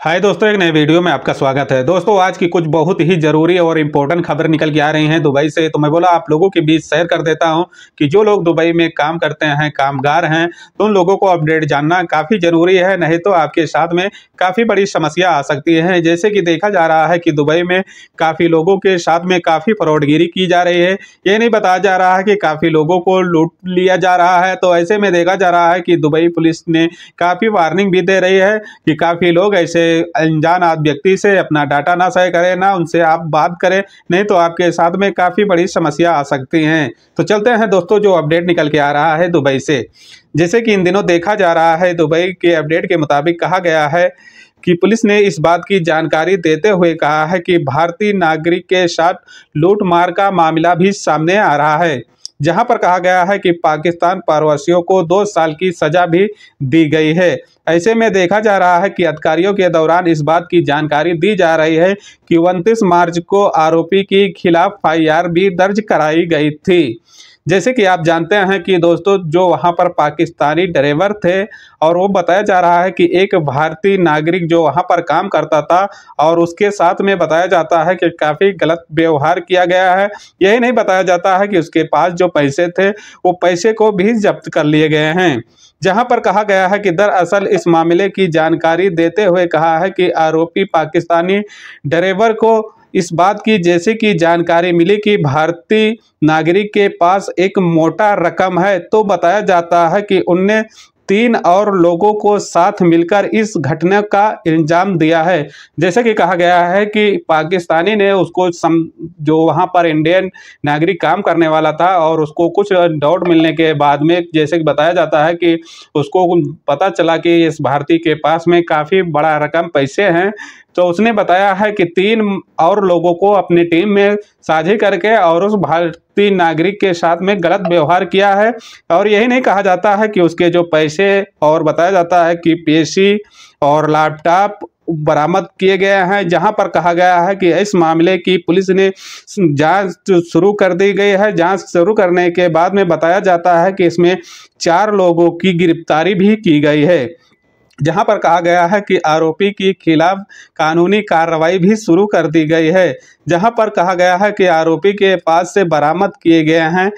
हाय दोस्तों, एक नए वीडियो में आपका स्वागत है। दोस्तों, आज की कुछ बहुत ही जरूरी और इम्पोर्टेंट खबर निकल के आ रही हैं दुबई से। तो मैं बोला आप लोगों के बीच शेयर कर देता हूं कि जो लोग दुबई में काम करते हैं, कामगार हैं, तो उन लोगों को अपडेट जानना काफ़ी ज़रूरी है। नहीं तो आपके साथ में काफ़ी बड़ी समस्या आ सकती है। जैसे कि देखा जा रहा है कि दुबई में काफ़ी लोगों के साथ में काफ़ी फ्रॉडगिरी की जा रही है। ये नहीं बताया जा रहा है कि काफ़ी लोगों को लूट लिया जा रहा है। तो ऐसे में देखा जा रहा है कि दुबई पुलिस ने काफ़ी वार्निंग भी दे रही है कि काफ़ी लोग ऐसे अनजान व्यक्ति से अपना डाटा ना शेयर करें, ना उनसे आप बात करें, नहीं तो आपके साथ में काफ़ी बड़ी समस्या आ सकती हैं। तो चलते हैं दोस्तों, जो अपडेट निकल के आ रहा है दुबई से। जैसे कि इन दिनों देखा जा रहा है, दुबई के अपडेट के मुताबिक कहा गया है कि पुलिस ने इस बात की जानकारी देते हुए कहा है कि भारतीय नागरिक के साथ लूटमार का मामला भी सामने आ रहा है, जहां पर कहा गया है कि पाकिस्तान प्रवासियों को 2 साल की सजा भी दी गई है। ऐसे में देखा जा रहा है कि अधिकारियों के दौरान इस बात की जानकारी दी जा रही है कि 29 मार्च को आरोपी के खिलाफ एफआईआर भी दर्ज कराई गई थी। जैसे कि आप जानते हैं कि दोस्तों, जो वहां पर पाकिस्तानी ड्राइवर थे, और वो बताया जा रहा है कि एक भारतीय नागरिक जो वहां पर काम करता था, और उसके साथ में बताया जाता है कि काफ़ी गलत व्यवहार किया गया है। यही नहीं बताया जाता है कि उसके पास जो पैसे थे, वो पैसे को भी जब्त कर लिए गए हैं। जहां पर कहा गया है कि दरअसल इस मामले की जानकारी देते हुए कहा है कि आरोपी पाकिस्तानी ड्राइवर को इस बात की जैसे कि जानकारी मिली कि भारतीय नागरिक के पास एक मोटा रकम है, तो बताया जाता है कि उनने 3 और लोगों को साथ मिलकर इस घटना का इल्जाम दिया है। जैसे कि कहा गया है कि पाकिस्तानी ने उसको जो वहाँ पर इंडियन नागरिक काम करने वाला था, और उसको कुछ डाउट मिलने के बाद में जैसे कि बताया जाता है कि उसको पता चला कि इस भारतीय के पास में काफ़ी बड़ा रकम पैसे हैं, तो उसने बताया है कि 3 और लोगों को अपनी टीम में साझी करके और उस भारतीय नागरिक के साथ में गलत व्यवहार किया है। और यही नहीं कहा जाता है कि उसके जो पैसे, और बताया जाता है कि पीसी और लैपटॉप बरामद किए गए हैं। जहां पर कहा गया है कि इस मामले की पुलिस ने जांच शुरू कर दी गई है। जांच शुरू करने के बाद में बताया जाता है कि इसमें 4 लोगों की गिरफ्तारी भी की गई है, जहां पर कहा गया है कि आरोपी के खिलाफ कानूनी कार्रवाई भी शुरू कर दी गई है। जहां पर कहा गया है कि आरोपी के पास से बरामद किए गए हैं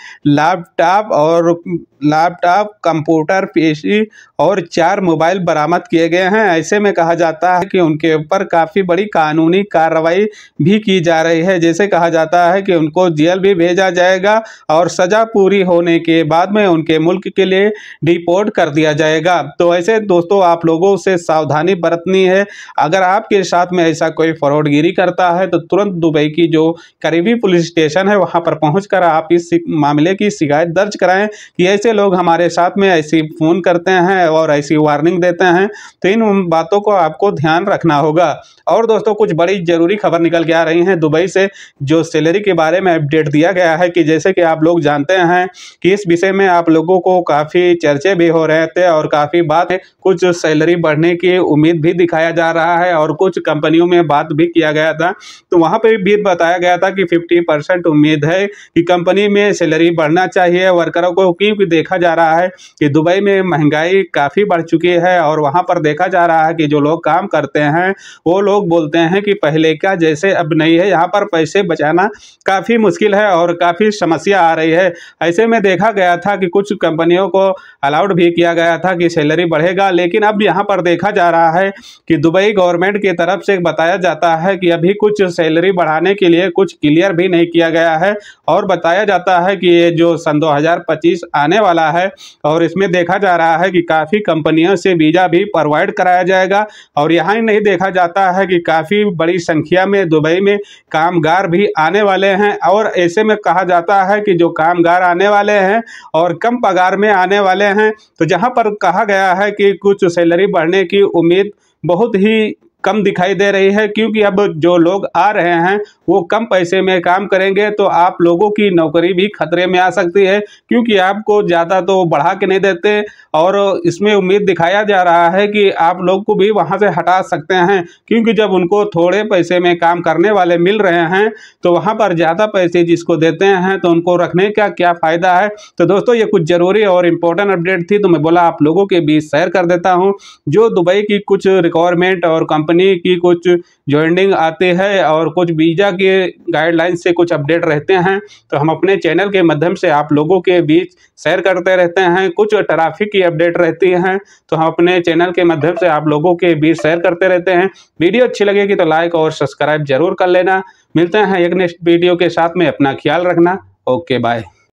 लैपटॉप, कंप्यूटर, पीसी और 4 मोबाइल बरामद किए गए हैं। ऐसे में कहा जाता है कि उनके ऊपर काफ़ी बड़ी कानूनी कार्रवाई भी की जा रही है। जैसे कहा जाता है कि उनको जेल भी भेजा जाएगा, और सज़ा पूरी होने के बाद में उनके मुल्क के लिए डिपोर्ट कर दिया जाएगा। तो ऐसे दोस्तों, आप लोगों से सावधानी बरतनी है। अगर आपके साथ में ऐसा कोई फ्रॉडगिरी करता है, तो तुरंत दुबई की जो करीबी पुलिस स्टेशन है, वहां पर पहुंचकर आप इस मामले की शिकायत दर्ज कराएं कि ऐसे लोग हमारे साथ में ऐसी फ़ोन करते हैं और ऐसी वार्निंग देते हैं। तो इन बातों को आपको ध्यान रखना होगा। और दोस्तों, कुछ बड़ी ज़रूरी खबर निकल के आ रही हैं दुबई से, जो सैलरी के बारे में अपडेट दिया गया है कि जैसे कि आप लोग जानते हैं कि इस विषय में आप लोगों को काफ़ी चर्चे भी हो रहे थे, और काफ़ी बात है, कुछ सैलरी बढ़ने की उम्मीद भी दिखाया जा रहा है, और कुछ कंपनियों में बात भी किया गया था। तो वहाँ पे भी बताया गया था कि 50% उम्मीद है कि कंपनी में सैलरी बढ़ना चाहिए वर्करों को, क्योंकि देखा जा रहा है कि दुबई में महंगाई काफ़ी बढ़ चुकी है। और वहाँ पर देखा जा रहा है कि जो लोग काम करते हैं, वो लोग बोलते हैं कि पहले का जैसे अब नहीं है। यहाँ पर पैसे बचाना काफ़ी मुश्किल है और काफ़ी समस्या आ रही है। ऐसे में देखा गया था कि कुछ कंपनियों को अलाउड भी किया गया था कि सैलरी बढ़ेगा, लेकिन अब यहाँ पर देखा जा रहा है कि दुबई गवर्नमेंट की तरफ से बताया जाता है कि अभी कुछ सैलरी बढ़ाने के लिए कुछ क्लियर भी नहीं किया गया है। और बताया जाता है कि ये जो सन 2025 आने वाला है, और इसमें देखा जा रहा है कि काफ़ी कंपनियों से वीज़ा भी प्रोवाइड कराया जाएगा। और यहाँ ही नहीं देखा जाता है कि काफ़ी बड़ी संख्या में दुबई में कामगार भी आने वाले हैं। और ऐसे में कहा जाता है कि जो कामगार आने वाले हैं और कम पगार में आने वाले हैं, तो जहाँ पर कहा गया है कि कुछ सैलरी बढ़ने की उम्मीद बहुत ही कम दिखाई दे रही है, क्योंकि अब जो लोग आ रहे हैं वो कम पैसे में काम करेंगे, तो आप लोगों की नौकरी भी खतरे में आ सकती है, क्योंकि आपको ज़्यादा तो बढ़ा के नहीं देते। और इसमें उम्मीद दिखाया जा रहा है कि आप लोग को भी वहां से हटा सकते हैं, क्योंकि जब उनको थोड़े पैसे में काम करने वाले मिल रहे हैं, तो वहां पर ज़्यादा पैसे जिसको देते हैं, तो उनको रखने का क्या फ़ायदा है। तो दोस्तों, ये कुछ ज़रूरी और इम्पोर्टेंट अपडेट थी, तो मैं बोला आप लोगों के बीच शेयर कर देता हूँ। जो दुबई की कुछ रिक्वायरमेंट और कंपनी मनी की कुछ ज्वाइनिंग आती है और कुछ वीज़ा के गाइडलाइन से कुछ अपडेट रहते हैं, तो हम अपने चैनल के माध्यम से आप लोगों के बीच शेयर करते रहते हैं। कुछ ट्रैफिक की अपडेट रहती हैं तो हम अपने चैनल के माध्यम से आप लोगों के बीच शेयर करते रहते हैं। वीडियो अच्छी लगेगी तो लाइक और सब्सक्राइब जरूर कर लेना। मिलते हैं एक नेक्स्ट वीडियो के साथ में, अपना ख्याल रखना। Okay bye.